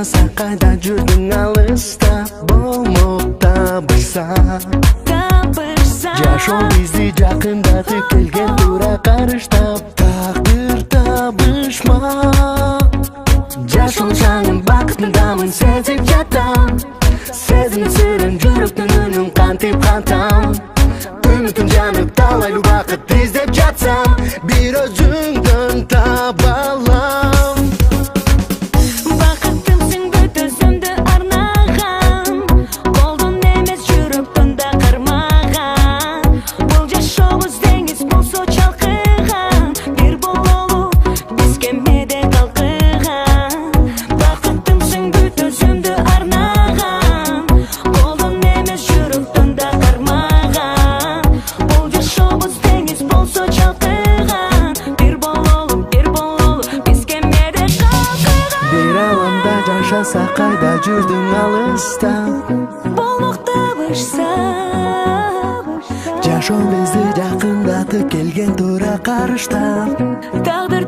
жашаса кайда жүрдүң алыста болмокта бышса жашоо бизди жакындатып келген туура карыштап тагдыр табышма жашоо жаңын бакытындамын сезип жатам сезим сүрүн жүрөктүн үнүн кантип кантам үмүтүм жанып талай убакыт издеп жатсам бир өзүңдөн таба алам бакытымсың бүт өзүмдү арнаган колдон эмес жүрөктөн да кармаган бул жашообуз деңиз болсо чалкыган бир бололу биз кемеде калкыган бакытымсың бүт өзүмдү арнаган колдон эмес жүрөктөн да кармаган бул жашообуз деңиз болсо чалкыган бир бололу биз кемеде калкыган бир аламда жашаса кайда жүрдүң алыста болмокта бышса жашоо бизди жакындатып келген туура карыштап тагдыр